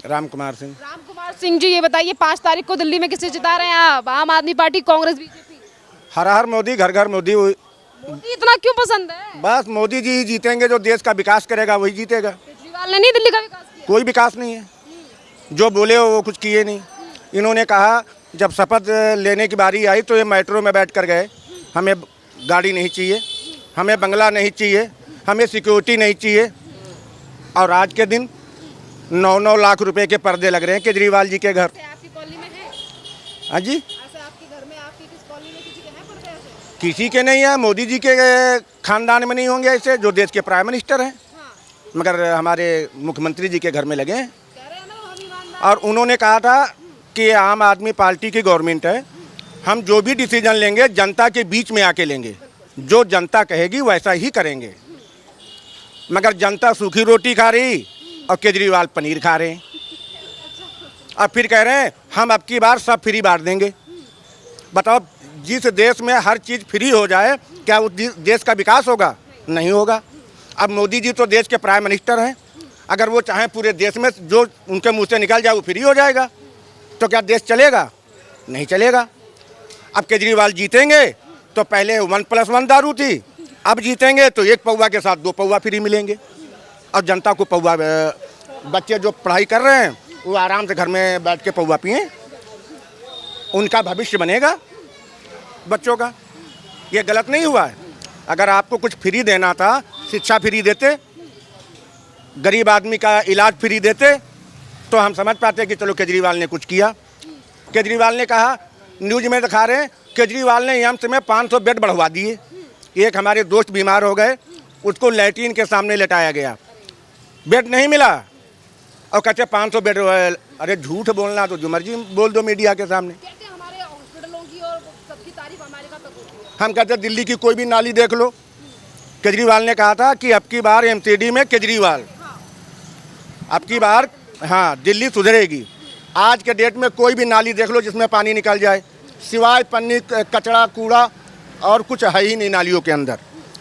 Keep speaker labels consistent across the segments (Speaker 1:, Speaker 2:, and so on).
Speaker 1: राम कुमार सिंह।
Speaker 2: राम कुमार सिंह जी, ये बताइए 5 तारीख को दिल्ली में किसे जिता रहे हैं आप? आम आदमी पार्टी, कांग्रेस, बीजेपी?
Speaker 1: हर हर मोदी, घर घर मोदी।
Speaker 2: मोदी इतना क्यों पसंद है?
Speaker 1: बस मोदी जी ही जीतेंगे, जो देश का विकास करेगा वही जीतेगा।
Speaker 2: केजरीवाल ने नहीं दिल्ली का विकास किया?
Speaker 1: कोई विकास नहीं है, जो बोले वो कुछ किए नहीं। इन्होंने कहा जब शपथ लेने की बारी आई तो ये मेट्रो में बैठ कर गए, हमें गाड़ी नहीं चाहिए, हमें बंगला नहीं चाहिए, हमें सिक्योरिटी नहीं चाहिए। और आज के दिन 9-9 लाख रुपए के पर्दे लग रहे हैं केजरीवाल जी के घर।
Speaker 2: आपकी कॉलोनी में है?
Speaker 1: हाँ जी,
Speaker 2: ऐसा आपके घर में, आपकी किस कॉलोनी में किसी के हैं पर्दे ऐसे?
Speaker 1: किसी के नहीं है। मोदी जी के खानदान में नहीं होंगे ऐसे, जो देश के प्राइम मिनिस्टर हैं,
Speaker 2: हाँ,
Speaker 1: मगर हमारे मुख्यमंत्री जी के घर में लगे हैं।
Speaker 2: कह रहे हैं ना वो हम ईमानदार।
Speaker 1: और उन्होंने कहा था कि आम आदमी पार्टी की गवर्नमेंट है, हम जो भी डिसीजन लेंगे जनता के बीच में आके लेंगे, जो जनता कहेगी वैसा ही करेंगे। मगर जनता सूखी रोटी खा रही और केजरीवाल पनीर खा रहे हैं। अब फिर कह रहे हैं हम अब की बार सब फ्री बांट देंगे। बताओ, जिस देश में हर चीज़ फ्री हो जाए क्या उस देश का विकास होगा? नहीं होगा। अब मोदी जी तो देश के प्राइम मिनिस्टर हैं, अगर वो चाहें पूरे देश में जो उनके मुंह से निकल जाए वो फ्री हो जाएगा, तो क्या देश चलेगा? नहीं चलेगा। अब केजरीवाल जीतेंगे तो पहले 1+1 दारू थी, अब जीतेंगे तो 1 पौवा के साथ 2 पौवा फ्री मिलेंगे। और जनता को पौवा, बच्चे जो पढ़ाई कर रहे हैं वो आराम से घर में बैठ के पौवा पिएं, उनका भविष्य बनेगा बच्चों का। ये गलत नहीं हुआ है। अगर आपको कुछ फ्री देना था, शिक्षा फ्री देते, गरीब आदमी का इलाज फ्री देते, तो हम समझ पाते कि चलो केजरीवाल ने कुछ किया। केजरीवाल ने कहा, न्यूज में दिखा रहे हैं, केजरीवाल ने एम्स में 500 बेड बढ़वा दिए। एक हमारे दोस्त बीमार हो गए, उसको लैट्रीन के सामने लेटाया गया, बेड नहीं मिला, और कहते 500 बेड। अरे झूठ बोलना तो जो मर्जी बोल दो मीडिया के सामने।
Speaker 2: कहते हैं हमारे हॉस्पिटलों की और सबकी तारीफ अमेरिका तक होती है।
Speaker 1: हम कहते हैं दिल्ली की कोई भी नाली देख लो। केजरीवाल ने कहा था कि अब की बार एमसीडी में केजरीवाल, अब की बार हाँ दिल्ली सुधरेगी। आज के डेट में कोई भी नाली देख लो जिसमें पानी निकल जाए, सिवाय पन्नी, कचरा, कूड़ा और कुछ है ही नहीं नालियों के अंदर।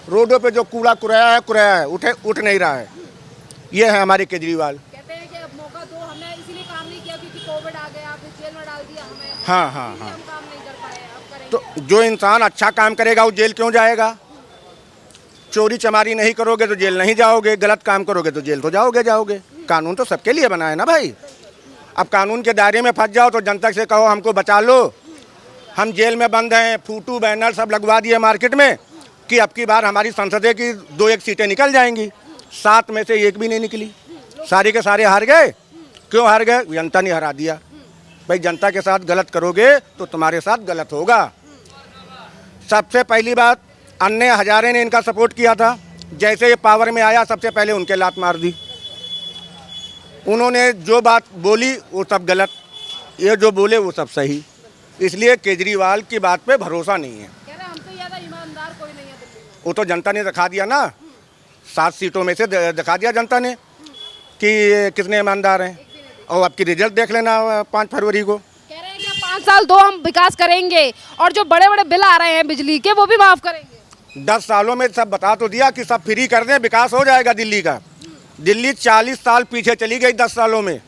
Speaker 1: रोडों पे जो कूड़ा कुराया है उठ नहीं रहा है। ये है हमारे केजरीवाल।
Speaker 2: कहते हैं कि अब मौका दो, हमने इसीलिए काम नहीं किया क्योंकि कोविड आ गया, फिर जेल में डाल दिया हमें।
Speaker 1: हाँ हाँ हाँ,
Speaker 2: हम काम नहीं कर पाए, अब करेंगे।
Speaker 1: तो जो इंसान अच्छा काम करेगा वो जेल क्यों जाएगा? चोरी चमारी नहीं करोगे तो जेल नहीं जाओगे, गलत काम करोगे तो जेल तो जाओगे। कानून तो सबके लिए बना है ना भाई। अब कानून के दायरे में फंस जाओ तो जनता से कहो हमको बचा लो, हम जेल में बंद हैं, फूटू बैनर सब लगवा दिए मार्केट में कि अब की बार हमारी संसदीय की 2-1 सीटें निकल जाएंगी। 7 में से 1 भी नहीं निकली, सारे के सारे हार गए। क्यों हार गए? जनता ने हरा दिया। भाई जनता के साथ गलत करोगे तो तुम्हारे साथ गलत होगा। सबसे पहली बात, अन्य हजारे ने इनका सपोर्ट किया था, जैसे ये पावर में आया सबसे पहले उनके लात मार दी। उन्होंने जो बात बोली वो सब गलत, ये जो बोले वो सब सही। इसलिए केजरीवाल की बात पे भरोसा नहीं है।
Speaker 2: कह रहे हैं हमसे ज़्यादा ईमानदार कोई नहीं है दिल्ली में।
Speaker 1: वो तो जनता ने दिखा दिया ना, 7 सीटों में से दिखा दिया जनता ने कि कितने ईमानदार हैं। और आपकी रिजल्ट देख लेना 5 फरवरी को।
Speaker 2: कह रहे हैं कि 5 साल 2 हम विकास करेंगे और जो बड़े बड़े बिल आ रहे हैं बिजली के वो भी माफ़ करेंगे।
Speaker 1: 10 सालों में सब बता तो दिया कि सब फ्री कर दें, विकास हो जाएगा दिल्ली का। दिल्ली 40 साल पीछे चली गई 10 सालों में।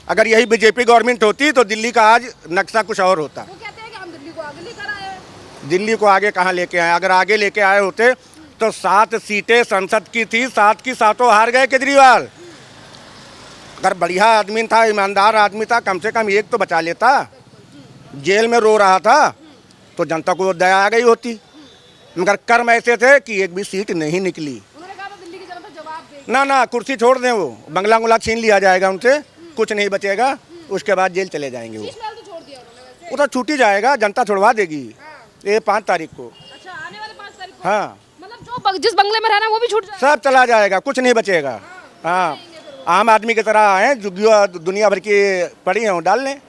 Speaker 1: अगर यही बीजेपी गवर्नमेंट होती तो दिल्ली का आज नक्शा कुछ और होता।
Speaker 2: वो कहते हैं कि हम दिल्ली को आगे लेकर आए हैं।
Speaker 1: दिल्ली को आगे कहाँ लेके आए? अगर आगे लेके आए होते तो 7 सीटें संसद की थी, 7 की 7 हार गए केजरीवाल। अगर बढ़िया आदमी था, ईमानदार आदमी था, कम से कम 1 तो बचा लेता। जेल में रो रहा था तो जनता को दया आ गई होती, मगर कर्म ऐसे थे कि 1 भी सीट नहीं निकली।
Speaker 2: उन्होंने कहा था दिल्ली की जनता जवाब देगी।
Speaker 1: ना कुर्सी छोड़ दें, वो बंगला छीन लिया जाएगा उनसे, कुछ नहीं बचेगा, उसके बाद जेल चले जाएंगे। वो
Speaker 2: फिलहाल तो छोड़ दिया उन्होंने वैसे।
Speaker 1: वो तो छूट ही जाएगा, जनता छुड़वा देगी। ये 5 तारीख को।
Speaker 2: अच्छा, आने वाले 5 तारीख को।
Speaker 1: हाँ,
Speaker 2: मतलब जो जिस बंगले में रहना है वो भी छूट जाएगा।
Speaker 1: सब चला जाएगा, कुछ नहीं बचेगा। हाँ, आम आदमी की तरह आए, जुग्गियों दुनिया भर की पड़ी हैं, डाल लें।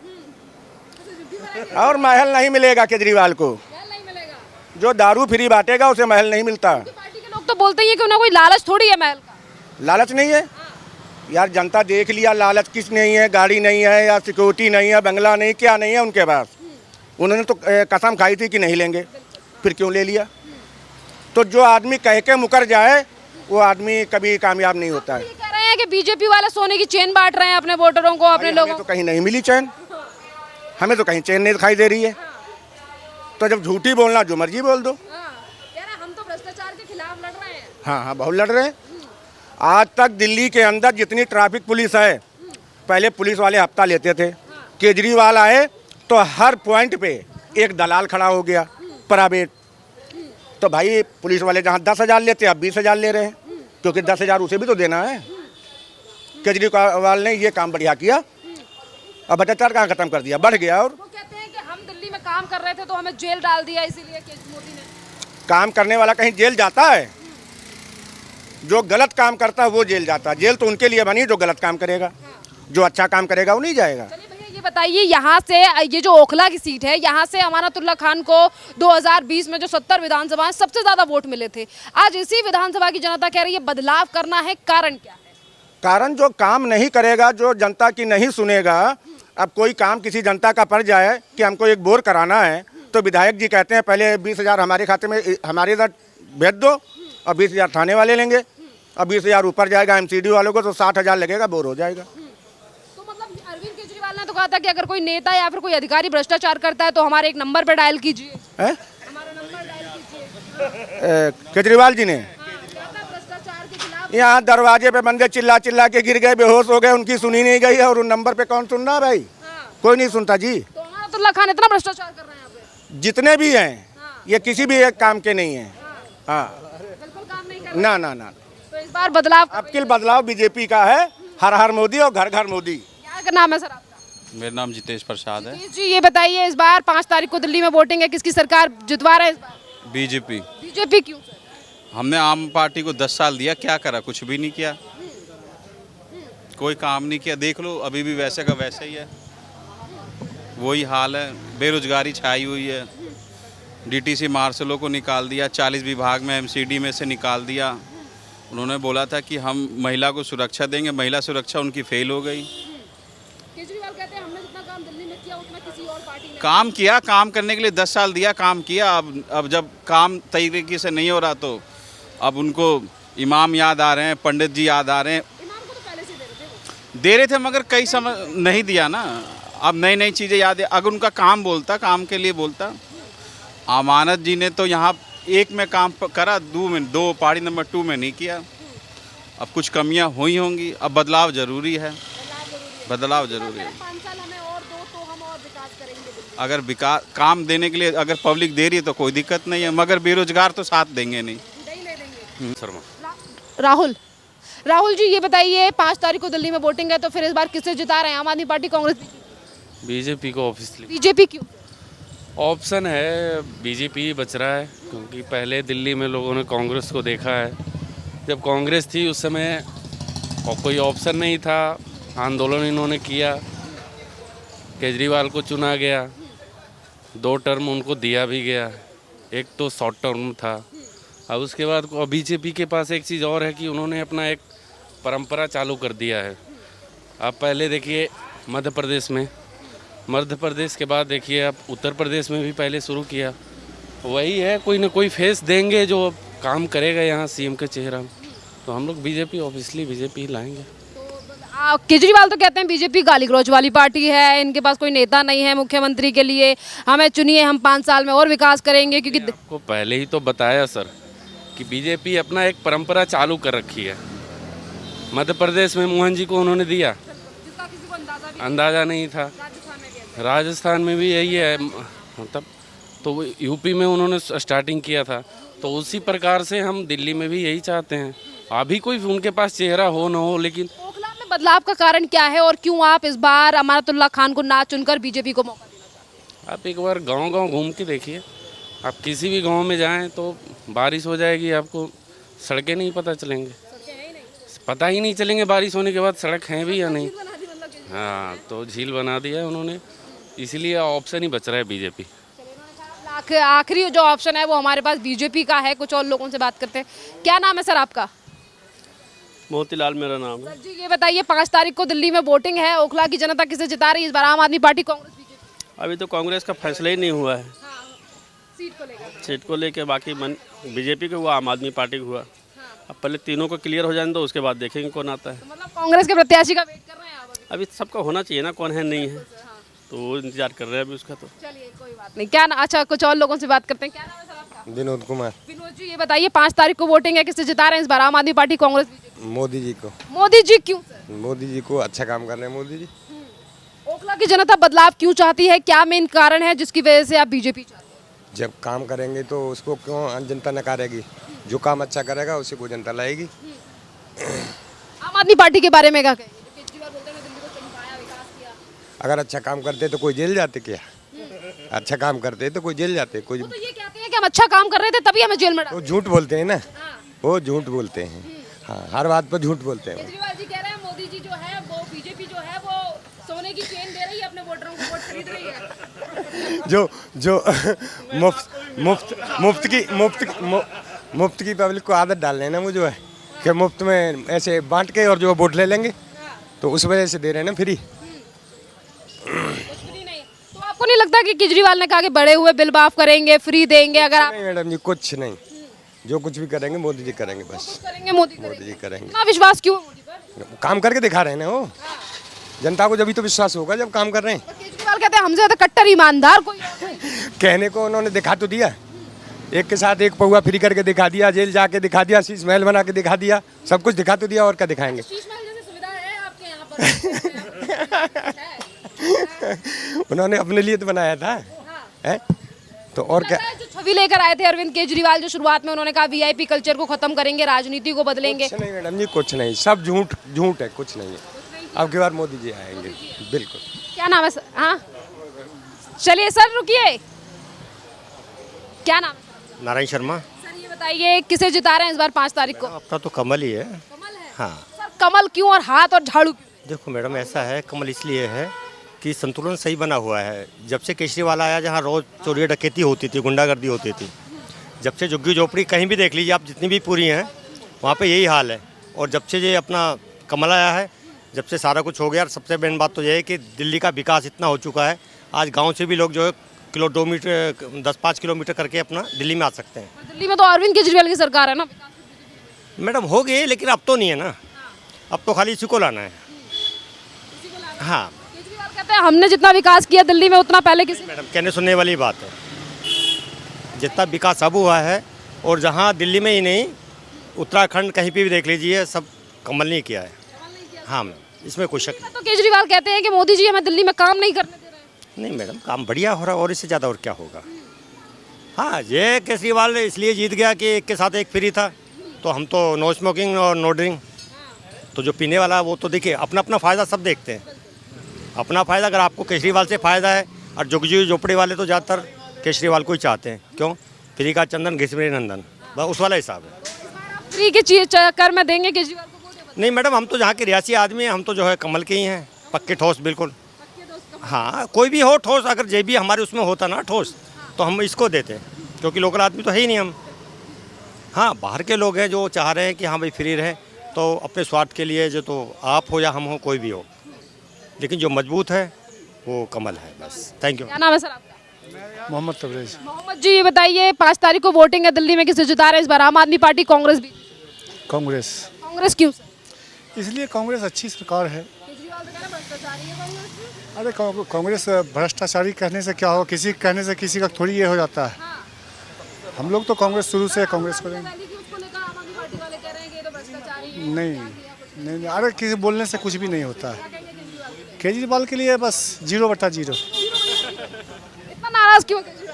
Speaker 1: और महल नहीं मिलेगा केजरीवाल को।
Speaker 2: नहीं मिलेगा।
Speaker 1: जो दारू फ्री बांटेगा उसे महल नहीं मिलता।
Speaker 2: पार्टी के लोग तो बोलते ही है कि उन्हें कोई लालच थोड़ी है महल का।
Speaker 1: लालच नहीं है यार, जनता देख लिया लालच किस नहीं है। गाड़ी नहीं है या सिक्योरिटी नहीं है, बंगला नहीं, क्या नहीं है उनके पास। उन्होंने तो कसम खाई थी कि नहीं लेंगे, फिर क्यों ले लिया? तो जो आदमी कह के मुकर जाए वो आदमी कभी कामयाब नहीं होता है।
Speaker 2: ये कह रहे हैं हैं कि बीजेपी वाले सोने की चेन बांट रहे हैं अपने वोटरों को, अपने लोगों
Speaker 1: हमें तो कहीं नहीं मिली चैन, हमें तो कहीं चैन नहीं दिखाई दे रही है। तो जब झूठी बोलना जो मर्जी बोल दो।
Speaker 2: हम तो भ्रष्टाचार के खिलाफ लड़ रहे हैं।
Speaker 1: हाँ, बहुत लड़ रहे हैं। आज तक दिल्ली के अंदर जितनी ट्रैफिक पुलिस है, पहले पुलिस वाले हफ्ता लेते थे। केजरीवाल आए तो हर पॉइंट पे एक दलाल खड़ा हो गया प्राइवेट। तो भाई पुलिस वाले जहाँ 10,000 लेते अब 20,000 ले रहे हैं, क्योंकि 10,000 उसे भी तो देना है। केजरीवाल ने ये काम बढ़िया किया और भ्रष्टाचार कहाँ खत्म कर दिया, बढ़ गया। और
Speaker 2: वो कहते हैं कि हम दिल्ली में काम कर रहे थे तो हमें जेल डाल दिया, इसीलिए मोदी ने।
Speaker 1: काम करने वाला कहीं जेल जाता है? जो गलत काम करता है वो जेल जाता है। जेल तो उनके लिए बनी जो गलत काम करेगा, जो अच्छा काम करेगा वो नहीं जाएगा।
Speaker 2: चलिए भैया ये बताइए, यहाँ से ये जो ओखला की सीट है, यहाँ से अमानतुल्लाह खान को 2020 में जो 70 विधानसभा है सबसे ज्यादा वोट मिले थे। आज इसी विधानसभा की जनता कह रही है बदलाव करना है, कारण क्या है?
Speaker 1: कारण जो काम नहीं करेगा, जो जनता की नहीं सुनेगा। अब कोई काम किसी जनता का पड़ जाए कि हमको एक बोर कराना है, तो विधायक जी कहते हैं पहले 20,000 हमारे खाते में, हमारे इधर भेज दो, और 20,000 थाने वाले लेंगे। अब 20,000 ऊपर जाएगा एमसीडी वालों को तो 60,000 लगेगा, बोर हो जाएगा।
Speaker 2: तो मतलब अरविंद केजरीवाल ने तो कहा था कि अगर कोई नेता या फिर कोई अधिकारी भ्रष्टाचार करता है तो हमारे एक नंबर पे डायल कीजिए, हमारा नंबर डायल कीजिए।
Speaker 1: केजरीवाल जी ने
Speaker 2: भ्रष्टाचार के खिलाफ
Speaker 1: यहाँ दरवाजे पे बंदे चिल्ला चिल्ला के गिर गए, बेहोश हो गए, उनकी सुनी नहीं गई। और उन नंबर पे कौन सुन रहा भाई? कोई नहीं सुनता जी।
Speaker 2: तो अमानतुल्लाह खान इतना भ्रष्टाचार कर रहे हैं यहाँ पे?
Speaker 1: जितने भी हैं ये किसी भी एक काम के नहीं हैं। हाँ,
Speaker 2: बिल्कुल काम नहीं कर
Speaker 1: ना ना ना।
Speaker 2: तो इस बार बदलाव
Speaker 1: अब की बदलाव बीजेपी का है। हर हर मोदी और घर घर मोदी।
Speaker 2: क्या नाम है सर आपका?
Speaker 3: मेरा नाम जितेश प्रसाद है।
Speaker 2: जी ये बताइए, इस बार 5 तारीख को दिल्ली में वोटिंग है, किसकी सरकार जितवा रहे हैं इस बार?
Speaker 3: बीजेपी।
Speaker 2: बीजेपी क्यों सर?
Speaker 3: हमने आम पार्टी को 10 साल दिया, क्या करा? कुछ भी नहीं किया, कोई काम नहीं किया। देख लो अभी भी वैसे का वैसा ही है, वही हाल है। बेरोजगारी छाई हुई है। डीटीसी मार्शलों को निकाल दिया, 40 विभाग में एमसीडी में से निकाल दिया। उन्होंने बोला था कि हम महिला को सुरक्षा देंगे, महिला सुरक्षा उनकी फेल हो गई।
Speaker 2: केजरीवाल कहते हैं हमने जितना काम दिल्ली में किया उतना किसी और पार्टी ने
Speaker 3: काम किया, काम करने के लिए 10 साल दिया, काम किया। अब जब काम तरीके से नहीं हो रहा तो अब उनको इमाम याद आ रहे हैं, पंडित जी याद आ रहे हैं।
Speaker 2: इमाम को तो पहले से
Speaker 3: दे रहे थे मगर कई समय नहीं दिया ना। अब नई नई चीज़ें याद है। अगर उनका काम बोलता, काम के लिए बोलता। अमानत जी ने तो यहाँ एक में काम करा, दो पार्टी नंबर 2 में नहीं किया। अब कुछ कमियाँ हुई होंगी, अब बदलाव ज़रूरी है, बदलाव ज़रूरी है।
Speaker 2: 5 साल हमें और दो तो हम और विकास करेंगे।
Speaker 3: अगर विकास काम देने के लिए अगर पब्लिक दे रही है तो कोई दिक्कत नहीं है, मगर बेरोजगार तो साथ देंगे नहीं। शर्मा।
Speaker 2: राहुल जी ये बताइए, 5 तारीख को दिल्ली में वोटिंग है, तो फिर इस बार किससे जिता रहे हैं? आम आदमी पार्टी, कांग्रेस?
Speaker 4: बीजेपी को ऑब्वियसली
Speaker 2: बीजेपी क्यों?
Speaker 4: ऑप्शन है, बीजेपी ही बच रहा है, क्योंकि पहले दिल्ली में लोगों ने कांग्रेस को देखा है। जब कांग्रेस थी उस समय और कोई ऑप्शन नहीं था, आंदोलन इन्होंने किया, केजरीवाल को चुना गया, 2 टर्म उनको दिया भी गया, एक तो शॉर्ट टर्म था। अब उसके बाद बीजेपी के पास एक चीज़ और है कि उन्होंने अपना एक परंपरा चालू कर दिया है। आप पहले देखिए मध्य प्रदेश के बाद देखिए आप उत्तर प्रदेश में भी पहले शुरू किया। वही है, कोई ना कोई फेस देंगे जो काम करेगा यहाँ सीएम के चेहरा में। तो हम लोग बीजेपी, ऑब्वियसली बीजेपी लाएंगे।
Speaker 2: केजरीवाल तो कहते हैं बीजेपी गाली गलौज वाली पार्टी है, इनके पास कोई नेता नहीं है मुख्यमंत्री के लिए, हमें चुनिए, हम 5 साल में और विकास करेंगे। क्योंकि
Speaker 4: आपको पहले ही तो बताया सर कि बीजेपी अपना एक परंपरा चालू कर रखी है। मध्य प्रदेश में मोहन जी को उन्होंने दिया,
Speaker 2: जिसका किसी को
Speaker 4: अंदाज़ा नहीं था। राजस्थान में भी यही है, मतलब तो यूपी में उन्होंने स्टार्टिंग किया था, तो उसी प्रकार से हम दिल्ली में भी यही चाहते हैं। अभी कोई उनके पास चेहरा हो ना हो, लेकिन
Speaker 2: ओखला में बदलाव का कारण क्या है और क्यों आप इस बार अमानतुल्लाह खान को ना चुनकर बीजेपी को मौका देना?
Speaker 4: आप एक बार गांव-गांव घूम के देखिए। आप किसी भी गांव में जाएं तो बारिश हो जाएगी, आपको सड़कें नहीं पता चलेंगे, पता ही नहीं चलेंगे बारिश होने के बाद सड़क हैं भी या नहीं। हाँ, तो झील बना दिया है उन्होंने, इसीलिए ऑप्शन ही बच रहा है बीजेपी।
Speaker 2: आखिरी जो ऑप्शन है वो हमारे पास बीजेपी का है। कुछ और लोगों से बात करते हैं। क्या नाम है सर आपका?
Speaker 5: मोतीलाल मेरा नाम है।
Speaker 2: सर जी ये बताइए, 5 तारीख को दिल्ली में वोटिंग है, ओखला की जनता किसे जिता रही है इस बार? आम आदमी पार्टी, कांग्रेस, बीजेपी?
Speaker 5: अभी तो कांग्रेस का फैसला ही नहीं हुआ है
Speaker 2: सीट को लेकर।
Speaker 5: सीट को लेके, बाकी बीजेपी को हुआ, आम आदमी पार्टी को हुआ। अब पहले तीनों को क्लियर हो जाने दो, उसके बाद देखेंगे कौन आता है।
Speaker 2: तो मतलब कांग्रेस के प्रत्याशी का वेट कर रहे हैं आप अभी?
Speaker 5: अभी सबका होना चाहिए ना, कौन है नहीं है, तो वो इंतजार कर रहे हैं अभी उसका। तो
Speaker 2: चलिए कोई बात नहीं। क्या अच्छा, कुछ और लोगों से बात करते हैं। क्या नाम है सर आपका?
Speaker 6: विनोद कुमार।
Speaker 2: विनोद जी, ये बताइए 5 तारीख को वोटिंग है, किसे जिता रहे हैं इस बार, आम आदमी पार्टी, कांग्रेस, बीजेपी?
Speaker 6: मोदी जी को।
Speaker 2: मोदी जी क्यों सर?
Speaker 6: मोदी जी को अच्छा काम कर रहे हैं मोदी जी।
Speaker 2: ओखला की जनता बदलाव क्यों चाहती है, क्या मेन कारण है जिसकी वजह से आप बीजेपी चाहते हैं?
Speaker 6: जब काम करेंगे तो उसको क्यों जनता नकारेगी? जो काम अच्छा करेगा उसी को जनता लाएगी।
Speaker 2: आम आदमी पार्टी के बारे में क्या कहेंगे? केजरीवाल बोलते हैं दिल्ली को चमकाया, विकास किया।
Speaker 6: अगर अच्छा काम करते तो कोई जेल जाते क्या? अच्छा काम करते तो कोई जेल जाते कोई।
Speaker 2: वो तो ये कहते हैं कि हम अच्छा काम कर रहे थे तभी हमें जेल में डाला।
Speaker 6: वो झूठ बोलते हैं ना, वो झूठ बोलते हैं। हाँ, हर बात पर झूठ बोलते हैं।
Speaker 2: केजरीवाल जी कह रहे हैं मोदी जी जो है वो, बीजेपी जो है वो सोने की चेन दे रही है अपने वोटरों को, वोट खरीद रही है।
Speaker 6: जो मुफ्त की पब्लिक को आदत डाल रहे हैं ना, वो जो है कि मुफ्त में ऐसे बांट के और जो वोट ले लेंगे, तो उस वजह से दे रहे हैं ना फ्री।
Speaker 2: कुछ भी नहीं। तो आपको नहीं लगता कि केजरीवाल ने कहा कि बड़े हुए बिल माफ करेंगे, फ्री देंगे, अगर आप
Speaker 6: नहीं मैडम जी, कुछ नहीं। जो कुछ भी करेंगे मोदी जी करेंगे बस।
Speaker 2: करेंगे मोदी
Speaker 6: मोदी जी करेंगे।
Speaker 2: इतना विश्वास क्यों है मोदी पर?
Speaker 6: काम करके दिखा रहे हैं ना वो। जनता को जब तो विश्वास होगा जब काम कर रहे हैं।
Speaker 2: केजरीवाल कहते हैं हमसे ज्यादा कट्टर ईमानदार कोई और नहीं।
Speaker 6: कहने को उन्होंने दिखा तो दिया, एक के साथ एक पौवा फ्री करके दिखा दिया, जेल जाके दिखा दिया, शीश महल बना के दिखा दिया, सब कुछ दिखा तो दिया, और क्या दिखाएंगे?
Speaker 2: शीश महल जैसी सुविधा है आपके यहाँ पर?
Speaker 6: उन्होंने अपने लिए तो बनाया था है? तो और क्या?
Speaker 2: जो छवि लेकर आए थे अरविंद केजरीवाल, जो शुरुआत में उन्होंने कहा वीआईपी कल्चर को खत्म करेंगे, राजनीति को बदलेंगे।
Speaker 6: कुछ नहीं मैडम जी, कुछ नहीं, सब झूठ है, कुछ नहीं है। अब की बार मोदी जी आएंगे बिल्कुल।
Speaker 2: क्या नाम है सर? हाँ चलिए सर रुकिए, क्या नाम है?
Speaker 7: नारायण शर्मा।
Speaker 2: सर ये बताइए किसे जिता रहे हैं इस बार 5 तारीख को?
Speaker 7: अपना तो कमल ही है।
Speaker 2: कमल है।
Speaker 7: हाँ
Speaker 2: सर कमल क्यों और हाथ और झाड़ू क्यों?
Speaker 7: देखो मैडम, ऐसा है, कमल इसलिए है कि संतुलन सही बना हुआ है। जब से केजरीवाल आया, जहाँ रोज चोरी डकैती होती थी, गुंडागर्दी होती थी, जब से झुग्गी झोपड़ी कहीं भी देख लीजिए आप, जितनी भी पूरी हैं वहाँ पे यही हाल है। और जब से ये अपना कमल आया है, जब से सारा कुछ हो गया। और सबसे मेन बात तो ये है कि दिल्ली का विकास इतना हो चुका है, आज गाँव से भी लोग जो है 10-5 किलोमीटर करके अपना दिल्ली में आ सकते हैं।
Speaker 2: दिल्ली में तो अरविंद केजरीवाल की सरकार है ना।
Speaker 7: मैडम हो गई, लेकिन अब तो नहीं है ना, अब तो खाली इसी को लाना है। हाँ
Speaker 2: केजरीवाल कहते हैं हमने जितना विकास किया दिल्ली में उतना पहले किसी ने।
Speaker 7: मैडम, कहने सुनने वाली बात है, जितना विकास अब हुआ है, और जहाँ दिल्ली में ही नहीं, उत्तराखंड कहीं पे भी देख लीजिए, सब कमल नहीं किया है। हाँ मैम, इसमें कोई शक नहीं।
Speaker 2: तो केजरीवाल कहते हैं कि मोदी जी हमें दिल्ली में काम नहीं करने दे रहे हैं।
Speaker 7: नहीं मैडम, काम बढ़िया हो रहा है, और इससे ज़्यादा और क्या होगा। हाँ, ये केजरीवाल इसलिए जीत गया कि एक के साथ एक फ्री था, तो हम तो नो स्मोकिंग और नो ड्रिंक, तो जो पीने वाला वो तो देखिए अपना अपना फ़ायदा सब देखते हैं, अपना फ़ायदा। अगर आपको केजरीवाल से फ़ायदा है, और झुग्गी झोपड़ी वाले तो ज़्यादातर केजरीवाल को ही चाहते हैं। क्यों? फ्री का चंदन घिसरे नंदन, बस उस वाला हिसाब है।
Speaker 2: फ्री के चक्कर में देंगे केजरीवाल को वोट?
Speaker 7: नहीं मैडम, हम तो जहाँ के रियासी आदमी हैं, हम तो जो है कमल के ही हैं, पक्के ठोस बिल्कुल। हाँ, कोई भी हो ठोस, अगर जे भी हमारे उसमें होता ना ठोस, तो हम इसको देते, क्योंकि लोकल आदमी तो है ही नहीं हम। हाँ, बाहर के लोग हैं जो चाह रहे हैं कि हाँ भाई फ्री रहे, तो अपने स्वार्थ के लिए, जो तो आप हो या हम हो, कोई भी हो, लेकिन जो मजबूत है वो कमल है बस। Thank you.
Speaker 2: क्या नाम है सर आपका?
Speaker 8: मोहम्मद तबरेज।
Speaker 2: मोहम्मद जी, ये बताइए 5 तारीख को वोटिंग है दिल्ली में, किसे जिता रहे हैं इस बार, आम आदमी पार्टी, कांग्रेस, भी?
Speaker 8: कांग्रेस।
Speaker 2: कांग्रेस क्यों सर?
Speaker 8: इसलिए कांग्रेस अच्छी सरकार है।
Speaker 2: केजरीवाल तो कह रहे हैं भ्रष्टाचारी है कांग्रेस।
Speaker 8: अरे कांग्रेस भ्रष्टाचारी कहने से क्या हो, किसी कहने से किसी का थोड़ी ये हो जाता है। हम लोग तो कांग्रेस शुरू से कांग्रेस करेंगे। नहीं, अरे किसी बोलने से कुछ भी नहीं होता है। केजरीवाल के लिए बस 0/0।
Speaker 2: इतना नाराज क्यों केजरीवाल?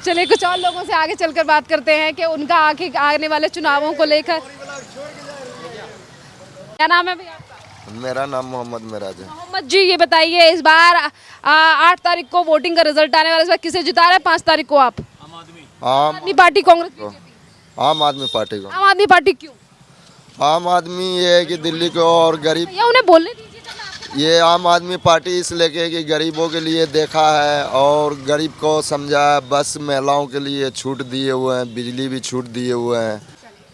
Speaker 2: चलिए कुछ और लोगों से आगे चलकर बात करते हैं कि उनका आने वाले चुनावों को लेकर। क्या नाम है भैया आपका?
Speaker 9: मेरा नाम मोहम्मद मिराज है।
Speaker 2: मोहम्मद जी, ये बताइए इस बार 8 तारीख को वोटिंग का रिजल्ट आने वाला है, इस बार किसे जिता रहे हैं 5 तारीख को आप? आम आदमी पार्टी, कांग्रेस, बीजेपी?
Speaker 9: आम आदमी पार्टी को।
Speaker 2: आम आदमी पार्टी क्यों?
Speaker 9: आम आदमी ये है कि दिल्ली को और गरीब,
Speaker 2: भैया उन्हें बोलने दीजिए।
Speaker 9: ये आम आदमी पार्टी इसलिए कि गरीबों के लिए देखा है और गरीब को समझा है। बस महिलाओं के लिए छूट दिए हुए हैं, बिजली भी छूट दिए हुए हैं,